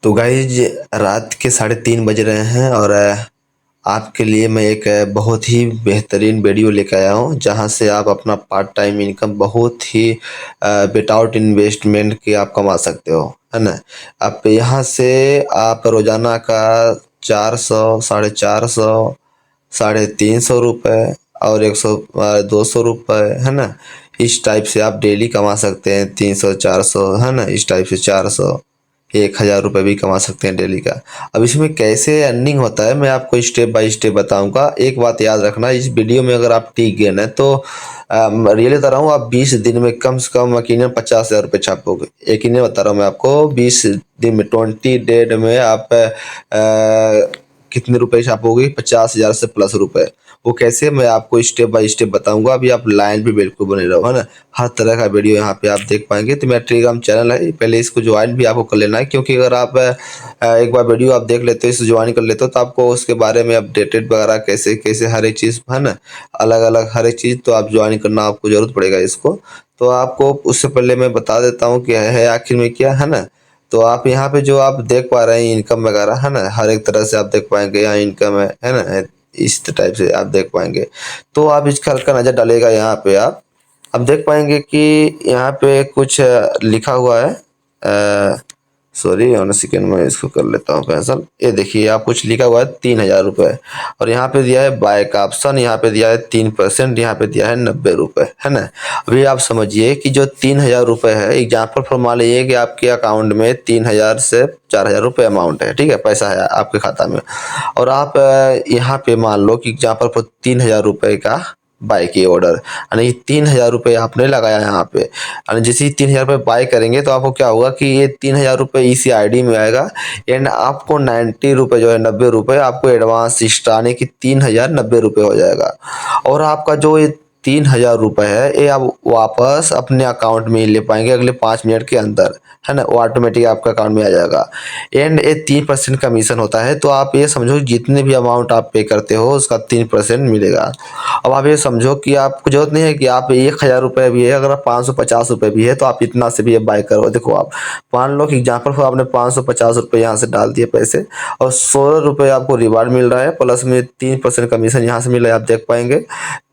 तो गाइज रात के 3:30 बज रहे हैं और आपके लिए मैं एक बहुत ही बेहतरीन वीडियो लेकर आया हूँ जहाँ से आप अपना पार्ट टाइम इनकम बहुत ही विदाउट इन्वेस्टमेंट के आप कमा सकते हो, है ना। आप यहाँ से आप रोजाना का 400, 450, 350 रुपये और 200 रुपये, है ना। इस टाइप से आप डेली कमा सकते हैं। 300, 400, है ना, इस टाइप से 400, 1,000 रुपये भी कमा सकते हैं डेली का। अब इसमें कैसे अर्निंग होता है मैं आपको स्टेप बाय स्टेप बताऊंगा। एक बात याद रखना, इस वीडियो में अगर आप टिक गए ना तो रियली बता रहा हूँ, आप 20 दिन में कम से कम यकीनन 50,000 रुपये छापोगे। यकीनन बता रहा हूँ मैं आपको, 20 दिन में 20 डेज में आप कितने रुपए छापोगे? 50,000 से प्लस रुपए। वो कैसे, मैं आपको स्टेप बाय स्टेप बताऊंगा। अभी आप लाइन पे बिल्कुल बने रहो, है ना। हर तरह का वीडियो यहाँ पे आप देख पाएंगे। तो मेरा टेलीग्राम चैनल है, पहले इसको ज्वाइन भी आपको कर लेना है, क्योंकि अगर आप एक बार वीडियो आप देख लेते हो, इसे ज्वाइन कर लेते हो, तो आपको उसके बारे में अपडेटेड वगैरह कैसे कैसे हर एक चीज़, है ना, अलग अलग हर एक चीज़, तो आप ज्वाइन करना आपको जरूरत पड़ेगा इसको। तो आपको उससे पहले मैं बता देता हूँ कि है आखिर में क्या, है ना। तो आप यहाँ पे जो आप देख पा रहे हैं इनकम वगैरह, है ना, हर एक तरह से आप देख पाएंगे यहाँ इनकम है ना, इस टाइप से आप देख पाएंगे। तो आप इसका हल्का नज़र डालेगा यहाँ पे, आप अब देख पाएंगे कि यहाँ पे कुछ लिखा हुआ है। सॉरी, वन सेकेंड में इसको कर लेता हूँ कैंसल। ये देखिए, आप कुछ लिखा हुआ है 3,000 रुपये, और यहाँ पे दिया है बाय का ऑप्शन, यहाँ पे दिया है 3%, यहाँ पे दिया है 90 रुपये, है ना। अभी आप समझिए कि जो 3,000 रुपये है, एग्जाम्पल फॉर मान लीजिए कि आपके अकाउंट में 3,000 से 4,000 रुपये अमाउंट है, ठीक है, पैसा है आपके खाता में। और आप यहाँ पे मान लो कि एग्जाम्पल फॉर 3,000 रुपये का बाय की ऑर्डर, यानी 3,000 रुपये आपने लगाया यहाँ पे, यानी जैसे ही 3,000 रुपये बाय करेंगे तो आपको क्या होगा कि ये 3,000 रुपये इसी आईडी में आएगा। एंड आपको 90 रुपये जो है, 90 रुपये आपको एडवांस एक्स्ट्रा, यानी कि 3,090 रुपये हो जाएगा। और आपका जो ये 3,000 रुपये है, ये आप वापस अपने अकाउंट में ही ले पाएंगे अगले 5 मिनट के अंदर, है ना। वो ऑटोमेटिक आपके अकाउंट में आ जाएगा। एंड ये 3% कमीशन होता है। तो आप ये समझो जितने भी अमाउंट आप पे करते हो उसका 3% मिलेगा। अब आप ये समझो कि आपको जरूरत नहीं है कि आप 1,000 रुपये भी है, अगर आप 550 रुपये भी है तो आप इतना से भी बाय करो। देखो, आप मान लो कि एग्जाम्पल for आपने 550 रुपये यहाँ से डाल दिए पैसे, और 16 रुपये आपको रिवार्ड मिल रहा है, प्लस में 3% कमीशन यहाँ से मिल रहा है, आप देख पाएंगे।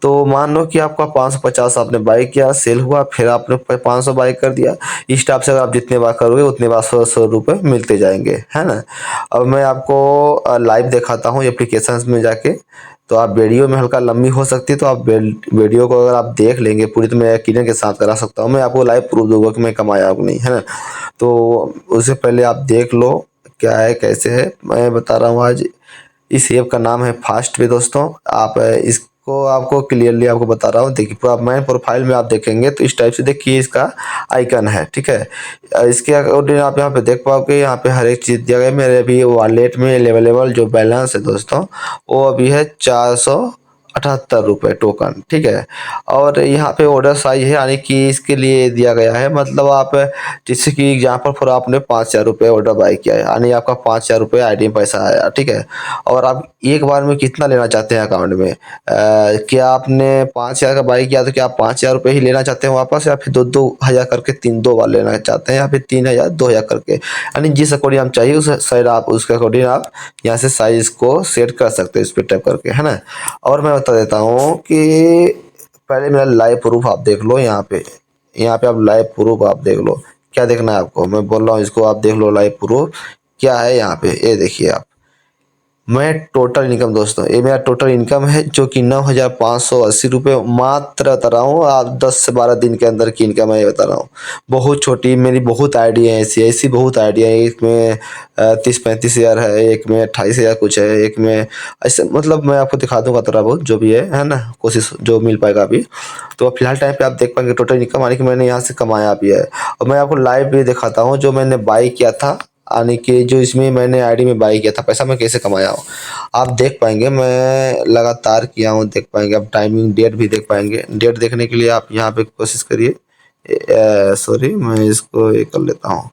तो मान लो कि आपका 550 आपने बाय किया, सेल हुआ, फिर आपने 500 बाय कर दिया। इस टाइप से अगर आप जितने बार करोगे उतने बार 100 रुपये मिलते जाएंगे, है ना। अब मैं आपको लाइव दिखाता हूँ एप्लीकेशन में जाके। तो आप वीडियो में हल्का लंबी हो सकती है, तो आप वीडियो को अगर आप देख लेंगे पूरी, तो मैं यकीनन के साथ करा सकता हूँ, मैं आपको लाइव प्रूफ दूंगा कि मैं कमाया हूँ कि नहीं, है ना। तो उससे पहले आप देख लो क्या है कैसे है, मैं बता रहा हूँ आज। इस ऐप का नाम है फास्ट पे दोस्तों। आप इसको आपको क्लियरली आपको बता रहा हूँ। देखिए, पूरा मैं प्रोफाइल में आप देखेंगे तो इस टाइप से देखिए इसका आइकन है, ठीक है। इसके अकॉर्डिंग आप यहाँ पे देख पाओगे, यहाँ पे हर एक चीज़ दिया गया है। मेरे अभी वॉलेट में अवेलेबल जो बैलेंस है दोस्तों, वो अभी है 478 रुपये टोकन, ठीक है। और यहाँ पे ऑर्डर साइज है, यानी कि इसके लिए दिया गया है, मतलब आप जैसे कि एग्जाम्पल फॉर आपने 5,000 रुपये ऑर्डर बाय किया है, यानी आपका 5,000 रुपये आईडी में पैसा आया, ठीक है। और आप एक बार में कितना लेना चाहते हैं अकाउंट में? क्या आपने 5,000 का बाई किया तो क्या आप 5,000 रुपये ही लेना चाहते हैं वापस, या फिर 2-2 हज़ार करके दो बार लेना चाहते हैं, या फिर 3,000, 2,000 करके, यानी जिस अकॉर्डिंग आप चाहिए उस साइड आप उसके अकॉर्डिंग आप यहाँ से साइज को सेट कर सकते हैं इस पर टैप करके, है ना। और मैं बता देता हूँ कि पहले मेरा लाइव प्रूफ आप देख लो यहाँ पे। यहाँ पे आप लाइव प्रूफ आप देख लो, क्या देखना है आपको, मैं बोल रहा हूँ इसको आप देख लो लाइव प्रूफ क्या है यहाँ पे। ये देखिए आप, मैं टोटल इनकम दोस्तों, ये मेरा टोटल इनकम है जो कि 9,580 रुपये मात्र बता रहा हूँ। आप 10 से 12 दिन के अंदर की इनकम है ये बता रहा हूँ। बहुत छोटी, मेरी बहुत आइडिया है, ऐसी ऐसी बहुत आइडिया है। एक में 30-35 हज़ार है, एक में 28 हज़ार कुछ है, एक में ऐसे, मतलब मैं आपको दिखा दूंगा थोड़ा बहुत जो भी है ना, कोशिश जो मिल पाएगा अभी। तो फिलहाल टाइम पे आप देख पाएंगे टोटल इनकम, यानी कि मैंने यहाँ से कमाया भी है। और मैं आपको लाइव भी दिखाता हूँ जो मैंने बाई किया था, यानी कि जो इसमें मैंने आईडी में बाई किया था, पैसा मैं कैसे कमाया हूँ आप देख पाएंगे। मैं लगातार किया हूँ, देख पाएंगे आप, टाइमिंग डेट भी देख पाएंगे। डेट देखने के लिए आप यहाँ पे कोशिश करिए। सॉरी, मैं इसको ये कर लेता हूँ।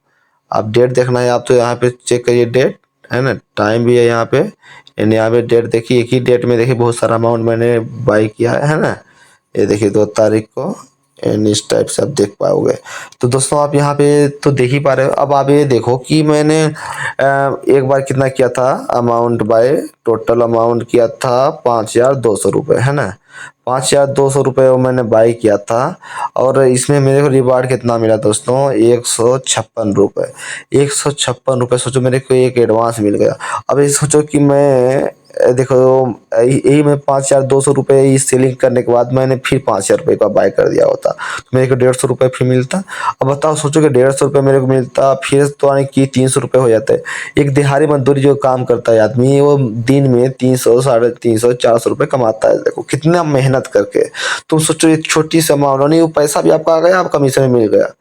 आप डेट देखना है आप तो यहाँ पे चेक करिए डेट, है ना। टाइम भी है यहाँ पे, एंड यहाँ पे डेट देखिए, एक ही डेट में देखिए बहुत सारा अमाउंट मैंने बाई किया है ना। ये देखिए 2 तारीख को, एंड इस टाइप से आप देख पाओगे। तो दोस्तों आप यहाँ पे तो देख ही पा रहे हो। अब आप ये देखो कि मैंने एक बार कितना किया था अमाउंट, बाय टोटल अमाउंट किया था 5,200 रुपये, है ना। 5,200 रुपये वो मैंने बाई किया था, और इसमें मेरे को रिवार्ड कितना मिला दोस्तों, 156 रुपये। 156 रुपये, सोचो मेरे को एक एडवांस मिल गया। अब ये सोचो कि मैं देखो यही मैं 5,200 रुपये इस सेलिंग करने के बाद मैंने फिर 5,000 रुपये का बाय कर दिया होता तो मेरे को 150 रुपये फिर मिलता। अब बताओ, सोचो कि 150 रुपये मेरे को मिलता, फिर तो यानी कि 300 रुपये हो जाते। एक दिहाड़ी मजदूरी जो काम करता है आदमी, वो दिन में 300, 350, 400 रुपये कमाता है। देखो कितना मेहनत करके। तुम सोचो एक छोटी सी अमाउंट, नहीं वो पैसा भी आपका आ गया, आपका कमीशन मिल गया।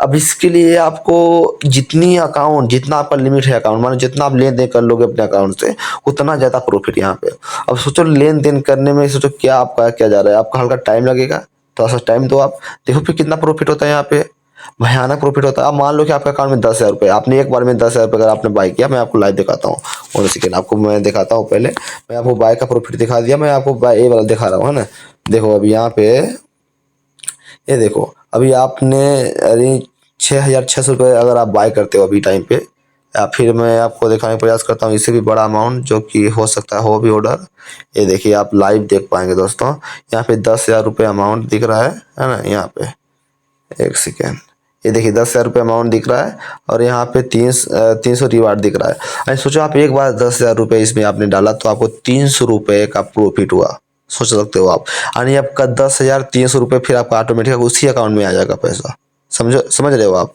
अब इसके लिए आपको जितनी अकाउंट, जितना आपका लिमिट है अकाउंट, मानो जितना आप लेन देन कर लोगे अपने अकाउंट से, उतना ज़्यादा प्रॉफिट यहाँ पे। अब सोचो लेन देन करने में, सोचो क्या आपका क्या जा रहा है, आपका हल्का टाइम लगेगा, थोड़ा सा टाइम दो आप, देखो फिर कितना प्रॉफिट होता है यहाँ पे, भयानक प्रॉफिट होता है। अब मान लो कि आपके अकाउंट में 10,000 रुपये, आपने एक बार में 10,000 रुपये अगर आपने बाय किया, मैं आपको लाइव दिखाता हूँ और सेकेंड आपको मैं दिखाता हूँ। पहले मैं आपको बाय का प्रॉफिट दिखा दिया, मैं आपको बाय ये वाला दिखा रहा हूँ, है ना। देखो अभी यहाँ पे ये देखो, अभी आपने अरे 6,600 रुपये अगर आप बाय करते हो अभी टाइम पे, या फिर मैं आपको दिखाने का प्रयास करता हूँ इससे भी बड़ा अमाउंट जो कि हो सकता है हो भी ऑर्डर। ये देखिए आप लाइव देख पाएंगे दोस्तों, यहाँ पे 10,000 रुपये अमाउंट दिख रहा है ना। यहाँ पे एक सेकेंड, ये देखिए 10,000 रुपये अमाउंट दिख रहा है, और यहाँ पे 300 रिवार्ड दिख रहा है। अरे सोचो आप एक बार 10,000 रुपये इसमें आपने डाला तो आपको 300 रुपये का प्रॉफिट हुआ, सोच सकते हो आप। यानी आपका 10,300 रुपये फिर आपका ऑटोमेटिक उसी अकाउंट में आ जाएगा पैसा, समझो, समझ रहे हो आप।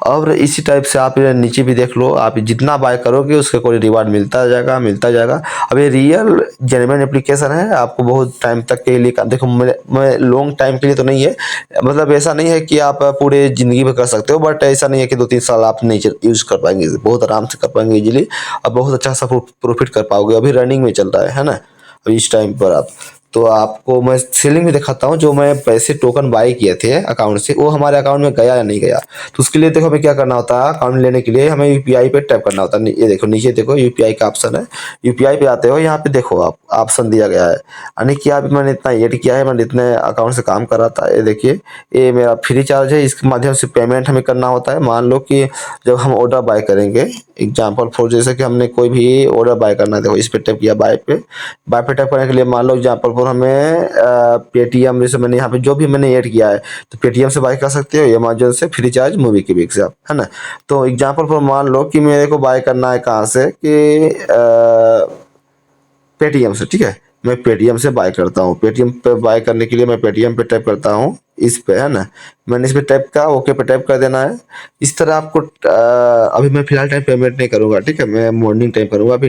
और इसी टाइप से आप ये नीचे भी देख लो, आप जितना बाय करोगे उसके कोई रिवार्ड मिलता जाएगा, मिलता जाएगा। अब ये रियल जेन्युइन एप्लीकेशन है, आपको बहुत टाइम तक के लिए देखो, मैं लॉन्ग टाइम के लिए तो नहीं है, मतलब ऐसा नहीं है कि आप पूरे ज़िंदगी में कर सकते हो, बट ऐसा नहीं है कि 2-3 साल आप नहीं यूज़ कर पाएंगे, बहुत आराम से कर पाएंगे इजीली, और बहुत अच्छा सा प्रॉफिट कर पाओगे। अभी रनिंग में चल रहा है ना, अभी इस टाइम पर आप। तो आपको मैं सेलिंग में दिखाता हूँ, जो मैं पैसे टोकन बाय किए थे अकाउंट से, वो हमारे अकाउंट में गया या नहीं गया। तो उसके लिए देखो हमें क्या करना होता है, अकाउंट लेने के लिए हमें यूपीआई पे टैप करना होता है। ये देखो नीचे देखो यूपीआई का ऑप्शन है, यूपीआई पे आते हो, यहाँ पे देखो आप ऑप्शन दिया गया है, यानी कि आप मैंने इतना एड किया है, मैंने इतने अकाउंट से काम कर रहा था। ये देखिए ये मेरा फ्री चार्ज है, इसके माध्यम से पेमेंट हमें करना होता है। मान लो कि जब हम ऑर्डर बाय करेंगे, एग्जाम्पल फॉर जैसे कि हमने कोई भी ऑर्डर बाय करना है, देखो इस पे टैप किया, बाय पे टैप करने के लिए मान लो एग्जाम्पल फॉर हमें पेटीएम, जैसे मैंने यहाँ पे जो भी मैंने ऐड किया है, तो पेटीएम से बाय कर सकते हो, अमेजन से, फ्री चार्ज, मूवी की बिक से आप, है ना। तो एग्जाम्पल फॉर मान लो कि मेरे को बाय करना है कहाँ से, कि पेटीएम से, ठीक है। मैं पेटीएम से बाय करता हूँ, पेटीएम पे बाय करने के लिए मैं पेटीएम पे टैप करता हूँ, इस पे, है ना। मैंने इस पे टैप का ओके पे टैप कर देना है। इस तरह आपको अभी मैं फिलहाल टाइम पेमेंट नहीं करूँगा, ठीक है, मैं मॉर्निंग टाइम करूँगा, अभी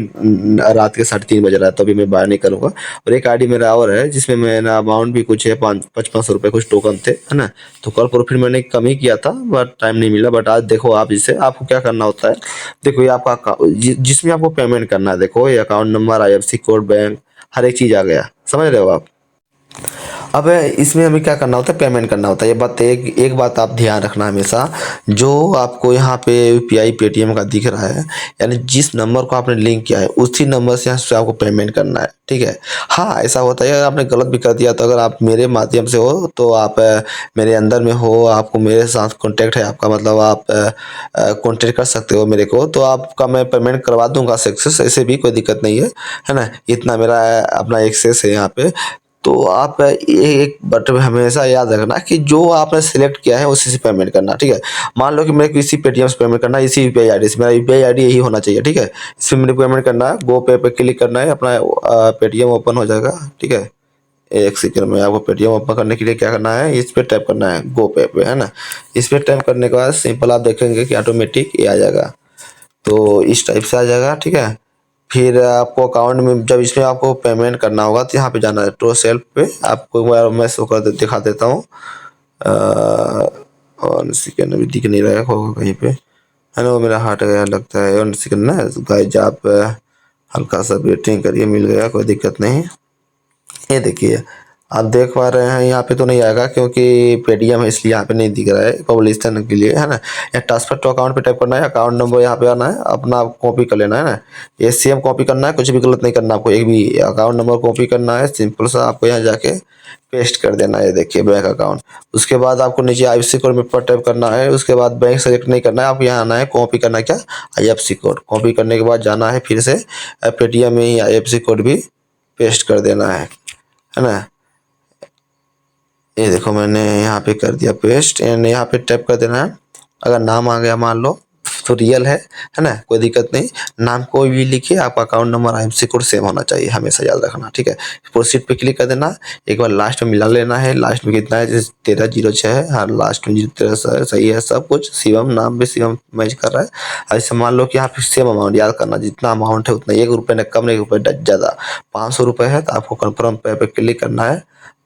रात के 3:30 बज रहा है, तो अभी मैं बाय नहीं करूँगा। और एक आईडी मेरा और है जिसमें मेरा अमाउंट भी कुछ है, 500-500 रुपये कुछ टोकन थे, है ना। तो कल प्रॉफिट मैंने कम ही किया था, बट टाइम नहीं मिला। बट आज देखो आप, इससे आपको क्या करना होता है, देखो ये आपका जिसमें आपको पेमेंट करना है, देखो ये account number, IFSC code, bank, हर एक चीज़ आ गया, समझ रहे हो आप। अब इसमें हमें क्या करना होता है, पेमेंट करना होता है। ये बात एक बात आप ध्यान रखना हमेशा, जो आपको यहाँ पे यूपीआई पेटीएम का दिख रहा है, यानी जिस नंबर को आपने लिंक किया है उसी नंबर से यहाँ से आपको पेमेंट करना है, ठीक है। हाँ ऐसा होता है, अगर आपने गलत भी कर दिया तो अगर आप मेरे माध्यम से हो, तो आप मेरे अंदर में हो, आपको मेरे साथ कॉन्टेक्ट है आपका, मतलब आप कॉन्टेक्ट कर सकते हो मेरे को, तो आपका मैं पेमेंट करवा दूंगा सक्सेस, ऐसे भी कोई दिक्कत नहीं है ना। इतना मेरा अपना एक्सेस है यहाँ पे। तो आप ये एक बट हमेशा याद रखना कि जो आपने सिलेक्ट किया है उसी से पेमेंट करना, ठीक है। मान लो कि मेरे को इसी पेटीएम से पेमेंट करना है, इसी यूपीआई आईडी से, मेरा यूपीआई आईडी यही होना चाहिए, ठीक है। इसमें मेरे को पेमेंट करना है, गो पे पे क्लिक करना है, अपना पेटीएम ओपन हो जाएगा, ठीक है। एक सेकंड में आपको पेटीएम ओपन करने के लिए क्या करना है, इस पे टैप करना है, गो पे, है ना। इस पे टैप करने के बाद सिंपल आप देखेंगे कि ऑटोमेटिक ये आ जाएगा, तो इस टाइप से आ जाएगा, ठीक है। फिर आपको अकाउंट में जब इसमें आपको पेमेंट करना होगा तो यहाँ पे जाना है, ट्रो सेल्फ पे आपको एक बार मैं शो कर दिखा देता हूँ। और सेकेंड अभी दिख नहीं रहा है होगा कहीं पे, है ना, वो मेरा हट गया लगता है। और सेकेंड ना गाइज, आप हल्का सा वेटिंग करिए, मिल गया, कोई दिक्कत नहीं। ये देखिए आप देख पा रहे हैं, यहाँ पे तो नहीं आएगा क्योंकि पेटीएम है, इसलिए यहाँ पे नहीं दिख रहा है, पब्लिशन के लिए, है ना। या ट्रांसफर टू अकाउंट पे टाइप करना है, अकाउंट नंबर यहाँ पे आना है, अपना कॉपी कर लेना है ना, ये सेम कॉपी करना है, कुछ भी गलत नहीं करना आपको, एक भी अकाउंट नंबर कॉपी करना है, सिंपल सा आपको यहाँ जाके पेस्ट कर देना है। ये देखिए बैंक अकाउंट। उसके बाद आपको नीचे आईएफएससी कोड में पर टाइप करना है। उसके बाद बैंक सेलेक्ट नहीं करना है, आप यहाँ आना है, कॉपी करना है क्या, आईएफएससी कोड। कॉपी करने के बाद जाना है फिर से पेटीएम में ही आईएफएससी कोड भी पेस्ट कर देना है ना। ये देखो मैंने यहाँ पे कर दिया पेस्ट एंड यहाँ पे टाइप कर देना है। अगर नाम आ गया मान लो तो रियल है ना, कोई दिक्कत नहीं। नाम कोई भी लिखिए, आपका account number IFSC code same होना चाहिए, हमेशा याद रखना, ठीक है। प्रोसीड पे क्लिक कर देना। एक बार लास्ट में मिला लेना है, लास्ट में कितना है, जैसे 1306 है, हाँ लास्ट में 13 सही है सब कुछ। शिवम नाम भी शिवम मैच कर रहा है। ऐसे मान लो कि यहाँ पे सेम अमाउंट याद करना, जितना अमाउंट है उतना, 1 रुपये न कम, 1 रुपये ज़्यादा। 500 रुपये है तो आपको कन्फर्म पे क्लिक करना है।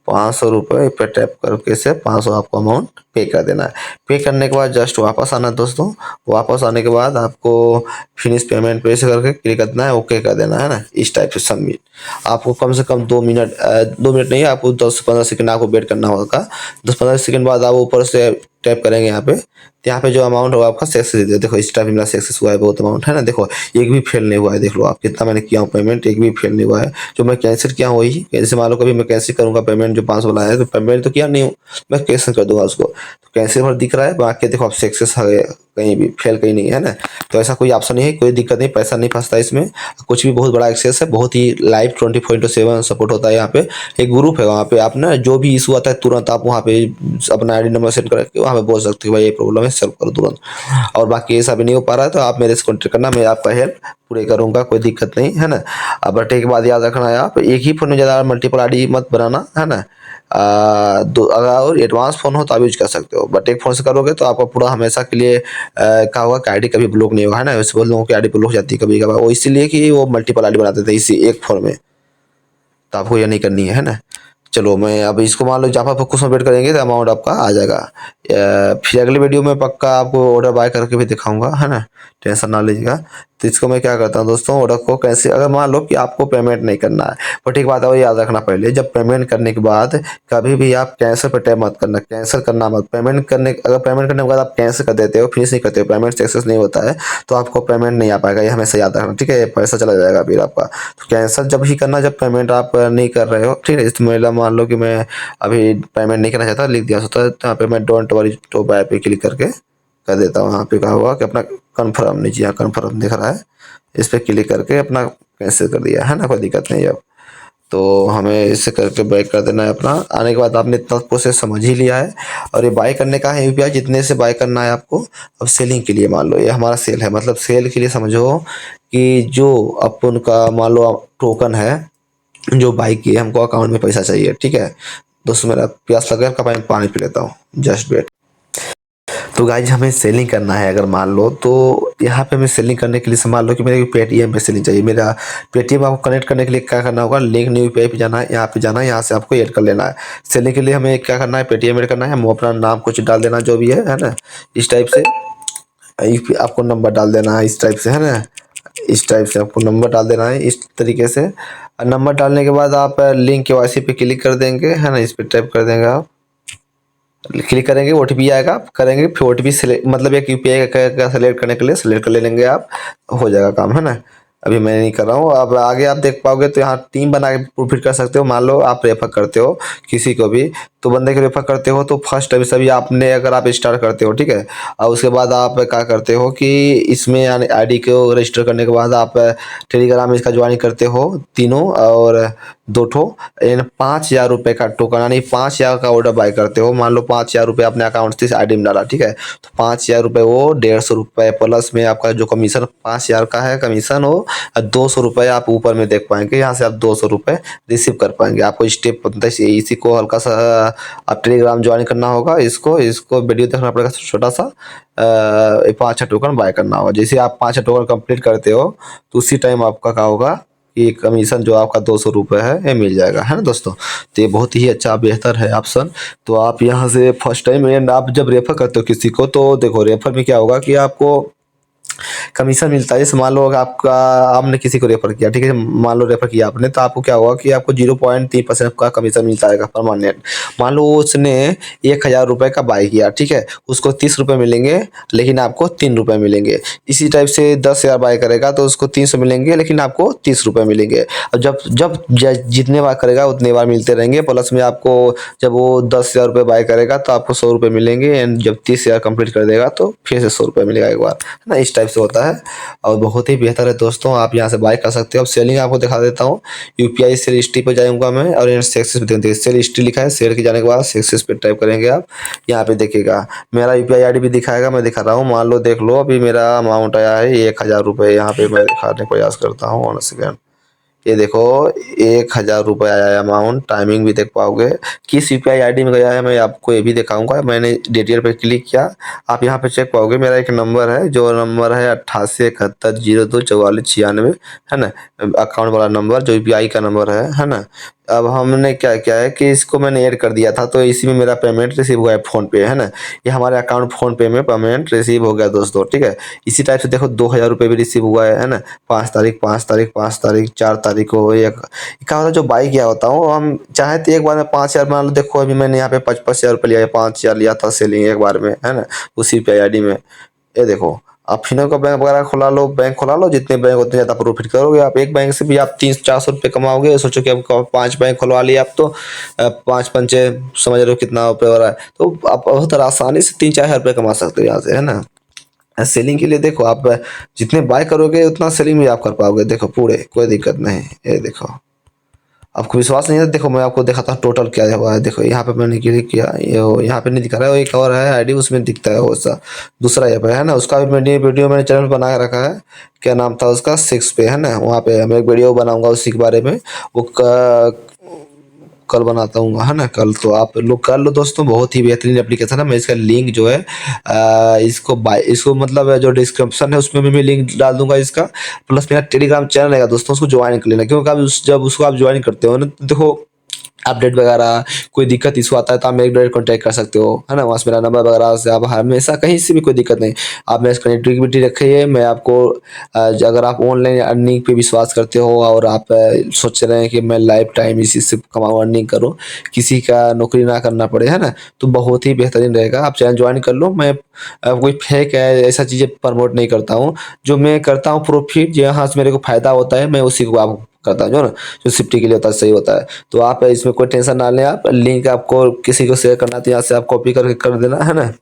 500 रुपये पे टैप करके से 500 आपको अमाउंट पे कर देना है। पे करने के बाद जस्ट वापस आना है दोस्तों। वापस आने के बाद आपको फिनिश पेमेंट पे से करके क्लिक करना है, ओके कर देना है ना, इस टाइप से सबमिट। आपको कम से कम 2 मिनट 2 मिनट नहीं, आपको 10-15 सेकंड आपको वेट करना होगा। 10-15 सेकंड बाद आप ऊपर से टैप करेंगे यहाँ पे, तो यहाँ पे जो अमाउंट होगा आपका सक्सेस, देखो इस टाइप मेरा सक्सेस हुआ है, बहुत अमाउंट है ना। देखो एक भी फेल नहीं हुआ है, देख लो आप कितना मैंने किया हूँ पेमेंट, एक भी फेल नहीं हुआ है। जो मैं कैंसिल किया हूँ वही, जैसे मान लो कभी मैं कैंसिल करूँगा पेमेंट जो 500 वाला है, तो पेमेंट तो किया नहीं हूँ, मैं कैंसिल कर दूंगा उसको, तो कैंसिल पर दिख रहा है, बाकी देखो आप सक्सेस है, कहीं भी फेल कहीं नहीं है ना। तो ऐसा कोई ऑप्शन नहीं है, कोई दिक्कत नहीं, पैसा नहीं फंसता इसमें, कुछ भी बहुत बड़ा एक्सेस है, बहुत ही लाइव 24/7 सपोर्ट होता है। यहाँ पे एक ग्रुप है, वहाँ पे आप ना जो भी इशू आता है तुरंत आप वहाँ पे अपना आईडी नंबर सेंड करके वहाँ पे बोल सकते हो भाई ये प्रॉब्लम है, सॉल्व करो तुरंत। और बाकी ऐसा भी नहीं हो पा रहा है तो आप मेरे से कॉन्टेक्ट करना, मैं आपका हेल्प पूरे करूंगा, कोई दिक्कत नहीं है ना। अब बटे के बाद याद रखना है, आप एक ही फोन में ज़्यादा मल्टीपल आईडी मत बनाना, है ना। अगर और एडवांस फ़ोन हो तो आप यूज कर सकते हो, बट एक फ़ोन से करोगे तो आपका पूरा हमेशा के लिए क्या होगा कि आईडी कभी ब्लॉक नहीं होगा, है ना। वैसे बहुत लोगों की आईडी ब्लॉक हो जाती है कभी कभार, वो इसीलिए कि वो मल्टीपल आईडी बनाते थे इसी एक फ़ोन में, तो आपको ये नहीं करनी है ना। चलो मैं अब इसको मान लो जहाँ पर कुछ वेट करेंगे तो अमाउंट आपका आ जाएगा। फिर अगली वीडियो में पक्का आपको ऑर्डर बाय करके भी दिखाऊंगा, है ना, टेंशन ना लीजिएगा। तो इसको मैं क्या करता हूँ दोस्तों, ऑर्डर को कैसे, अगर मान लो कि आपको पेमेंट नहीं करना है, पर ठीक बात है, वो याद रखना पहले, जब पेमेंट करने के बाद कभी भी आप कैंसिल पर टैप मत करना, कैंसिल करना मत। पेमेंट करने, अगर पेमेंट करने के बाद आप कैंसिल कर देते हो, फिनिश नहीं करते हो, पेमेंट सक्सेस नहीं होता है, तो आपको पेमेंट नहीं आ पाएगा, ये हमेशा याद रखना, ठीक है। पैसा चला जाएगा फिर आपका। तो कैंसिल जब ही करना जब पेमेंट आप नहीं कर रहे हो, ठीक है। इस मेरा मान लो कि मैं अभी पेमेंट नहीं करना चाहता, लिख दिया होता है, तो यहाँ पे मैं डोंट वरी टू बाय पे क्लिक करके कर देता हूँ। यहाँ पे कहा हुआ कि अपना कन्फर्म, नीचे यहाँ कन्फर्म दिख रहा है, इस पर क्लिक करके अपना कैंसिल कर दिया, है ना, कोई दिक्कत नहीं है। अब तो हमें इससे करके बाय कर देना है अपना। आने के बाद आपने इतना प्रोसेस समझ ही लिया है, और ये बाय करने का है यूपीआई जितने से बाय करना है आपको। अब सेलिंग के लिए मान लो ये हमारा सेल है, मतलब सेल के लिए समझो कि जो अपन का मान लो टोकन है जो बाई किए, हमको अकाउंट में पैसा चाहिए, ठीक है। दोस्तों मेरा प्यास लगा का पानी पी लेता हूँ, जस्ट वेट। तो गाइज हमें सेलिंग करना है, अगर मान लो तो यहाँ पे हमें सेलिंग करने के लिए मान लो कि मेरे पेटीएम पे सेलिंग चाहिए, मेरा पेटीएम आपको कनेक्ट करने के लिए क्या करना होगा, लिंक न्यू यूपीआई पे जाना है, यहाँ पे जाना है, यहाँ से आपको ऐड कर लेना है। सेलिंग के लिए हमें क्या करना है, पेटीएम ऐड करना है, हम अपना नाम कुछ डाल देना जो भी है ना, इस टाइप से। आपको नंबर डाल देना है इस टाइप से, है ना, इस टाइप से आपको नंबर डाल देना है इस तरीके से। नंबर डालने के बाद आप लिंक केवाईसी पे क्लिक कर देंगे, है ना, इस पर टाइप कर देंगे, आप क्लिक करेंगे, ओटीपी आएगा, आप करेंगे, फिर ओटीपी सेलेक्ट, मतलब एक यूपीआई का सेलेक्ट करने के लिए सेलेक्ट कर ले लेंगे आप, हो जाएगा काम, है ना। अभी मैं नहीं कर रहा हूँ, अब आगे आप देख पाओगे तो यहाँ टीम बना के प्रॉफिट कर सकते हो। मान लो आप रेफर करते हो किसी को भी, तो बंदे को रेफर करते हो तो फर्स्ट अभी सभी आपने अगर आप स्टार्ट करते हो, ठीक है, और उसके बाद आप क्या करते हो कि इसमें आईडी को रजिस्टर करने के बाद आप टेलीग्राम में इसका ज्वाइन करते हो तीनों, और 2 इन 5,000 रुपये का टोकन, यानी 5,000 का ऑर्डर बाय करते हो। मान लो 5,000 रुपये अपने अकाउंट से आईडी में डाला, ठीक है, तो 5,000 रुपये वो 150 रुपये प्लस में आपका जो कमीशन 5,000 का है कमीशन हो, 200 रुपये आप ऊपर में देख पाएंगे, यहाँ से आप 200 रुपये रिसीव कर पाएंगे। आपको स्टेप इसी को हल्का सा आप टेलीग्राम ज्वाइन करना होगा, इसको इसको वीडियो देखना पड़ेगा, छोटा सा 5 टोकन बाय करना होगा। जैसे आप 5 टोकन कंप्लीट करते हो तो उसी टाइम आपका क्या होगा कि कमीशन जो आपका 200 रुपये है ये मिल जाएगा, है ना दोस्तों। तो ये बहुत ही अच्छा बेहतर है ऑप्शन। तो आप यहाँ से फर्स्ट टाइम एंड आप जब रेफर करते हो किसी को, तो देखो रेफर में क्या होगा कि आपको कमीशन मिलता है। जैसे मान लो अगर आपका आपने किसी को रेफर किया, ठीक है, मान लो रेफर किया आपने, तो आपको क्या होगा कि आपको 0.3% का कमीशन मिलता है परमानेंट। मान लो उसने 1,000 रुपये का बाई किया, ठीक है, उसको 30 रुपये मिलेंगे, लेकिन आपको 3 रुपये मिलेंगे। इसी टाइप से 10,000 बाई करेगा तो उसको 300 मिलेंगे, लेकिन आपको 30 रुपये मिलेंगे। और जब जब जितने बार करेगा उतने बार मिलते रहेंगे। प्लस में आपको जब वो 10,000 रुपये बाय करेगा तो आपको 100 रुपये मिलेंगे, एंड जब 30,000 कंप्लीट कर देगा तो फिर से 100 रुपये मिलेगा एक बार, है ना। इस टाइप से होता है और बहुत ही बेहतर है दोस्तों। आप यहाँ से बाय कर सकते हो। अब सेलिंग आपको दिखा देता हूँ। यूपीआई सेल हिस्ट्री पर जाऊँगा मैं और यहाँ सक्सेस पे देखिए सेल हिस्ट्री लिखा है। सेल के जाने के बाद सक्सेस पे टाइप करेंगे आप, यहाँ पे देखिएगा मेरा यूपीआई आईडी भी दिखाएगा। मैं दिखा रहा हूँ, मान लो देख लो अभी मेरा अमाउंट आया है 1,000 रुपये। यहाँ पे मैं दिखाने का प्रयास करता हूँ, 1 सेकेंड। ये देखो 1,000 रुपये आया है अमाउंट। टाइमिंग भी देख पाओगे किस यूपीआई आईडी में गया है, मैं आपको ये भी दिखाऊंगा। मैंने डिटेल पे क्लिक किया, आप यहाँ पे चेक पाओगे मेरा एक नंबर है, जो नंबर है 8871024496, है ना, अकाउंट वाला नंबर जो यूपीआई का नंबर है ना। अब हमने क्या किया है कि इसको मैंने ऐड कर दिया था, तो इसी में मेरा पेमेंट रिसीव हुआ है फ़ोन पे, है ना। ये हमारे अकाउंट फ़ोन पे में पेमेंट रिसीव हो गया दोस्तों, ठीक है। इसी टाइप से देखो 2,000 रुपये भी रिसीव हुआ है ना। 5 तारीख 5 तारीख 5 तारीख 4 तारीख को एक क्या होता है, जो बाई किया होता हूँ हम चाहे तो एक बार में 5,000 मान लो। देखो अभी मैंने यहाँ पे 55,000 रुपये लिया है, 5,000 लिया था सेलिंग एक बार में, है ना, उसी पे आईडी में। ये देखो आप फिनो का बैंक वगैरह खुला लो, बैंक खुला लो, जितने बैंक उतने ज़्यादा प्रॉफिट करोगे आप। एक बैंक से भी आप 300-400 रुपये कमाओगे। सोचो कि आपको 5 बैंक खुलवा लिया आप तो 5 पंचे समझ रहे हो कितना रुपये हो रहा है। तो आप बहुत आसानी से 3-4 हज़ार रुपये कमा सकते हो यहाँ से, है ना। सेलिंग के लिए देखो आप जितने बाय करोगे उतना सेलिंग भी आप कर पाओगे। देखो पूरे कोई दिक्कत नहीं। ये देखो आपको विश्वास नहीं है, देखो मैं आपको दिखाता हूँ टोटल क्या हुआ है। देखो यहाँ पे मैंने क्लिक किया, ये यहाँ पे नहीं दिखा रहा है, वो एक और है आईडी उसमें दिखता है वो सा दूसरा ऐप है ना। उसका भी मैंने वीडियो मैंने चैनल बना के रखा है। क्या नाम था उसका, 6 पे, है ना। वहाँ पे मैं एक वीडियो बनाऊंगा उसी के बारे में। वो कल बनाता हूँ, है ना, कल। तो आप लोग कर लो दोस्तों, बहुत ही बेहतरीन एप्लीकेशन है। मैं इसका लिंक जो है इसको मतलब जो डिस्क्रिप्शन है उसमें भी मैं लिंक डाल दूंगा इसका। प्लस मेरा टेलीग्राम चैनल है दोस्तों, उसको ज्वाइन कर लेना, क्योंकि आप जब उसको आप ज्वाइन करते हो ना तो देखो अपडेट वगैरह कोई दिक्कत इशू आता है तो आप मेरे डायरेक्ट कॉन्टैक्ट कर सकते हो, है ना। वहाँ से मेरा नंबर वगैरह से आप हमेशा कहीं से भी कोई दिक्कत नहीं, आप मेरे कनेक्टिविटी रखिए। मैं आपको अगर आप ऑनलाइन अर्निंग पे विश्वास करते हो और आप सोच रहे हैं कि मैं लाइफ टाइम इसी से कमाऊँ, अर्निंग करूँ, किसी का नौकरी ना करना पड़े, है ना, तो बहुत ही बेहतरीन रहेगा। आप चैनल ज्वाइन कर लो। मैं कोई फेक है ऐसा चीज़ें प्रमोट नहीं करता हूँ। जो मैं करता हूँ प्रॉफिट जहाँ से मेरे को फ़ायदा होता है मैं उसी को आपको करता हूँ, जो ना जो सेफ्टी के लिए होता है, सही होता है। तो आप इसमें कोई टेंशन ना लें। आप लिंक आपको किसी को शेयर करना तो यहाँ से आप कॉपी करके कर देना, है ना।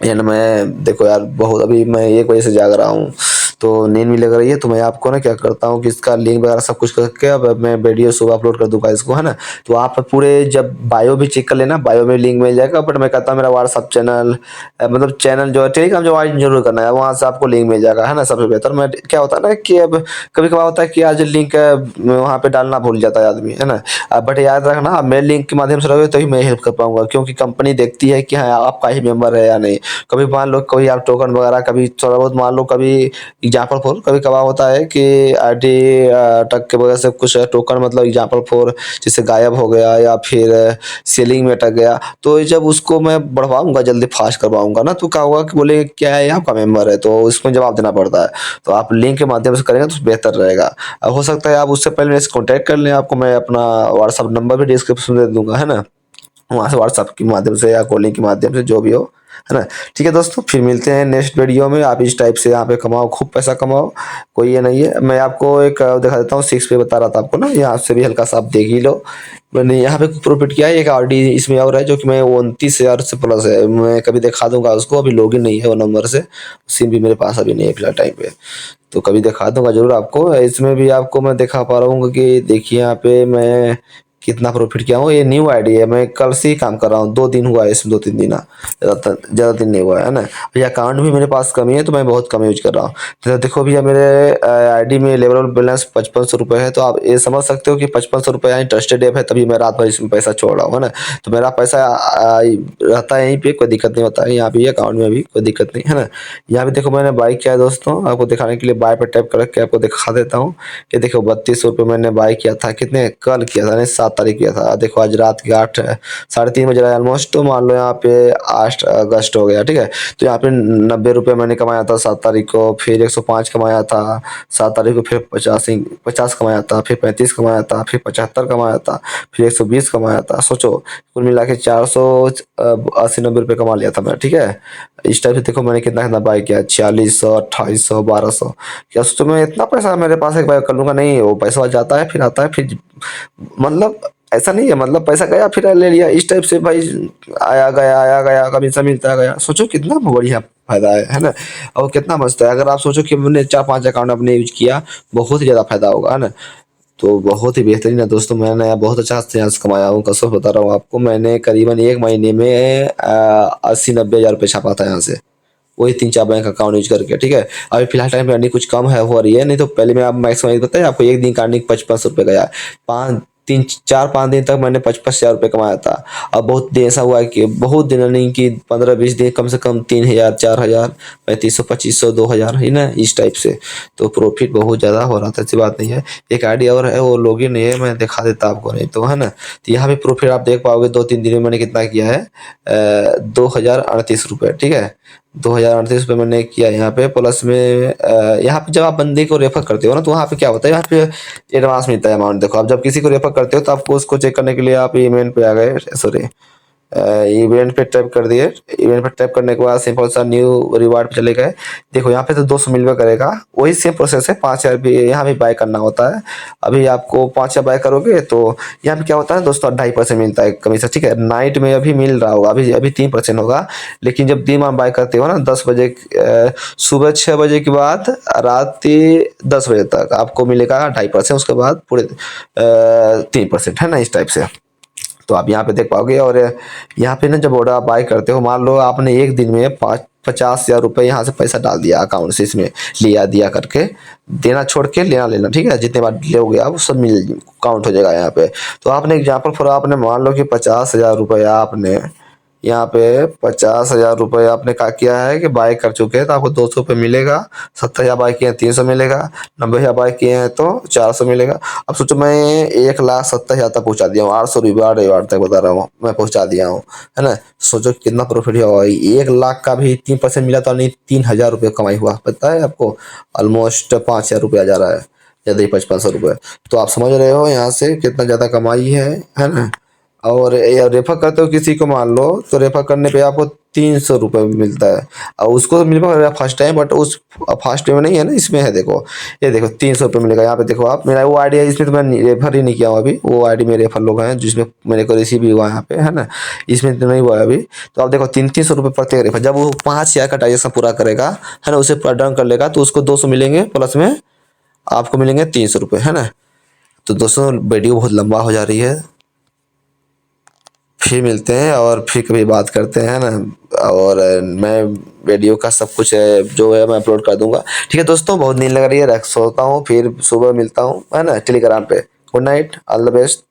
एंड मैं देखो यार बहुत अभी मैं 1 बजे से जाग रहा हूँ तो नींद भी लग रही है। तो मैं आपको ना क्या करता हूँ कि इसका लिंक वगैरह सब कुछ करके अब मैं वीडियो सुबह अपलोड कर दूंगा इसको, है ना। तो आप पूरे जब बायो भी चेक कर लेना, बायो में लिंक मिल जाएगा। बट मैं कहता हूँ मेरा व्हाट्सअप चैनल मतलब चैनल जो है टेलीग्राम ज्वाइन जरूर करना है, वहाँ से आपको लिंक मिल जाएगा, है ना। सबसे बेहतर मैं क्या होता है ना कि अब कभी कभार होता है कि आज लिंक वहाँ पे डालना भूल जाता है आदमी, है ना। बट याद रखना आप मेरे लिंक के माध्यम से रहोगे तभी मैं हेल्प कर पाऊंगा, क्योंकि कंपनी देखती है कि हाँ आपका ही मेंबर है या नहीं। कभी मान लो कोई आप टोकन वगैरह कभी थोड़ा बहुत मान लो, कभी एग्जाम्पल फॉर कभी कभार होता है कि आईडी अटक के वजह से कुछ टोकन मतलब एग्जाम्पल फॉर जैसे गायब हो गया या फिर सेलिंग में अटक गया, तो जब उसको मैं बढ़वाऊंगा जल्दी फास्ट करवाऊंगा ना, तो क्या होगा कि बोले क्या है आपका मेंबर है, तो उसमें जवाब देना पड़ता है। तो आप लिंक के माध्यम से करेंगे तो बेहतर रहेगा। हो सकता है आप उससे पहले मेरे से कॉन्टैक्ट कर लें, आपको मैं अपना व्हाट्सअप नंबर भी डिस्क्रिप्शन में दे दूंगा, है ना। वहाँ से व्हाट्सएप के माध्यम से या कॉलिंग के माध्यम से जो भी हो, है ना। ठीक है दोस्तों, फिर मिलते हैं नेक्स्ट वीडियो में। आप इस टाइप से यहाँ पे कमाओ, खूब पैसा कमाओ, कोई ये नहीं है। मैं आपको एक दिखा देता हूँ, 6 पे बता रहा था आपको ना, यहाँ से भी हल्का सा आप देख ही लो। मैंने यहाँ पे प्रॉफिट किया है। एक आरडी इसमें और है जो कि मैं 29,000 से प्लस है। मैं कभी दिखा दूंगा उसको, अभी लॉगिन नहीं है वो नंबर से, सिम भी मेरे पास अभी नहीं है फिलहाल टाइम पे, तो कभी दिखा दूंगा जरूर आपको। इसमें भी आपको मैं दिखा पा रहा हूँ कि देखिए यहाँ पे मैं कितना प्रॉफिट किया हूँ। ये न्यू आईडी है, मैं कल से ही काम कर रहा हूँ, 2 दिन हुआ है इसमें, 2-3 दिन ज़्यादा दिन नहीं हुआ है ना। ये अकाउंट भी मेरे पास कम ही है तो मैं बहुत कम यूज कर रहा हूँ। तो देखो भैया मेरे आईडी में लेवल बैलेंस 5500 रुपये है। तो आप ये समझ सकते हो कि 5500 रुपये यानी ट्रस्टेड ऐप है, तभी मैं रात भर इसमें पैसा छोड़ रहा हूँ, है ना। तो मेरा पैसा रहता है यहीं पे, कोई दिक्कत नहीं होता है। यहाँ पे अकाउंट में भी कोई दिक्कत नहीं, है ना। यहाँ पे देखो मैंने बाई किया है दोस्तों, आपको दिखाने के लिए बाय पे टैप करके आपको दिखा देता हूँ। ये देखो 3200 रुपये मैंने बाई किया था, कितने कल किया था, 7 तारीख किया था। देखो आज रात के 8 साढ़े 3 बज रहा है ऑलमोस्ट, तो मान लो यहाँ पे 8 अगस्त हो गया, ठीक है। तो यहाँ पे 90 रुपये मैंने कमाया था 7 तारीख को, फिर 105 कमाया था 7 तारीख को, फिर 50 कमाया था, फिर 35 कमाया था, फिर 75 कमाया था, फिर 120 कमाया था। सोचो कुल मिला के 480-90 रुपये कमा लिया था मैं, ठीक है। इस टाइप से देखो मैंने कितना कितना बाय किया, 4600, 2800, 1200। क्या सोचो मैं इतना पैसा मेरे पास एक बार कर लूंगा? नहीं, वो पैसा जाता है फिर आता है फिर, मतलब ऐसा नहीं है, मतलब पैसा गया फिर ले लिया, इस टाइप से भाई आया गया कमीशन मिलता गया। सोचो कितना बढ़िया फायदा है ना। और कितना मस्त है, अगर आप सोचो कि मैंने 4-5 अकाउंट अपने यूज किया, बहुत ही ज्यादा फायदा होगा, है ना। तो बहुत ही बेहतरीन है दोस्तों, मैंने बहुत अच्छा चांस कमाया हूँ, कसम बता रहा हूँ आपको। मैंने करीबन 1 महीने में 80-90 हज़ार रुपये छापा था यहाँ से, वही 3-4 बैंक अकाउंट यूज करके, ठीक है। अभी फिलहाल टाइम पे अर्निंग कुछ कम है हो रही है, नहीं तो पहले में आप मैक्सिमम बताइए आपको, एक दिन का अर्निंग 55 रुपये गया। 3-4-5 दिन तक मैंने 55 हज़ार रुपये कमाया था। अब बहुत दिन ऐसा हुआ है कि बहुत दिन अर्निंग की, 15-20 दिन कम से कम 3 हज़ार, 4 हज़ार, 3500, 2500, 2000, है ना, इस टाइप से। तो प्रॉफिट बहुत ज़्यादा हो रहा था, ऐसी बात नहीं है। एक आईडी और है, वो लॉगिन नहीं है, मैं दिखा देता आपको, नहीं तो, है ना। तो यहाँ पे प्रॉफिट आप देख पाओगे 2-3 दिन में मैंने कितना किया है, 2038 रुपये, ठीक है। 2038 रुपये मैंने किया यहाँ पे। प्लस में यहाँ पे जब आप बंदे को रेफर करते हो ना, तो वहाँ पे क्या होता है, यहाँ पे एडवांस मिलता है अमाउंट। देखो आप जब किसी को रेफर करते हो तो आपको उसको चेक करने के लिए आप इवेंट पे आ गए, सॉरी इवेंट पे टैप कर दिए। इवेंट पे टैप करने के बाद सिंपल सा न्यू रिवार्ड पे चले गए। देखो यहाँ पे तो 200 मिलवे करेगा, वही सेम प्रोसेस है। 5000 भी यहाँ भी बाय करना होता है। अभी आपको 5000 बाय करोगे तो यहाँ पे क्या होता है दोस्तों, 2.5% मिलता है कमीशन, ठीक है। नाइट में अभी मिल रहा होगा, अभी अभी 3% होगा। लेकिन जब दिन में बाय करते हो ना, 10 बजे सुबह 6 बजे के बाद रात 10 बजे तक आपको मिलेगा 2.5%, उसके बाद पूरे 3%, है ना, इस टाइप से। तो आप यहाँ पे देख पाओगे। और यहाँ पे ना जब ऑर्डर आप बाय करते हो, मान लो आपने एक दिन में 50,000 रुपये यहाँ से पैसा डाल दिया अकाउंट से, इसमें लिया दिया करके, देना छोड़ के लेना लेना, ठीक है। जितने बार लोगे आप सब मिल काउंट हो जाएगा यहाँ पे। तो आपने एग्जाम्पल फॉर आपने मान लो कि 50,000 रुपया आपने यहाँ पे 50,000 रुपये आपने क्या किया है कि बाय कर चुके हैं, तो आपको 200 रुपये मिलेगा। 70,000 बाय किए हैं 300 मिलेगा। 90,000 बाय किए हैं तो 400 मिलेगा। अब सोचो मैं 1,70,000 तक पहुंचा दिया हूँ, 800 रिवार्ड तक बता रहा हूँ मैं पहुंचा दिया हूँ, है ना। सोचो कितना प्रॉफिट हुआ। 1 लाख का भी 3% मिला तो नहीं, 3,000 रुपये कमाई हुआ, पता है आपको। ऑलमोस्ट 5,000 रुपया जा रहा है, ज्यादा ही 5500 रुपये। तो आप समझ रहे हो यहाँ से कितना ज्यादा कमाई है ना। और रेफर करते हो किसी को मान लो, तो रेफर करने पे आपको 300 रुपये मिलता है। और उसको तो मिल पाएगा फर्स्ट टाइम, बट उस फर्स्ट में नहीं है ना, इसमें है। देखो ये देखो 300 रुपये मिलेगा यहाँ पे। देखो आप, मेरा वो आईडी है, इसमें तो मैं रेफर ही नहीं किया हूँ अभी। वो आईडी में रेफर लोग हैं जिसमें मेरे को रिसीव भी हुआ है यहाँ पे, है ना। इसमें तो नहीं हुआ है अभी। तो आप देखो 300 रुपये प्रत्येक रेफर, जब वो 5 शेयर का ट्रांजेक्शन पूरा करेगा, है ना, उसे डन कर लेगा, तो उसको 200 मिलेंगे, प्लस में आपको मिलेंगे 300 रुपये, है ना। तो दोस्तों वीडियो बहुत लंबा हो जा रही है, फिर मिलते हैं और फिर कभी बात करते हैं ना। और मैं वीडियो का सब कुछ जो है मैं अपलोड कर दूंगा, ठीक है दोस्तों। बहुत नींद लग रही है, सोता हूँ, फिर सुबह मिलता हूँ, है ना, टेलीग्राम पे। Good night, all the best.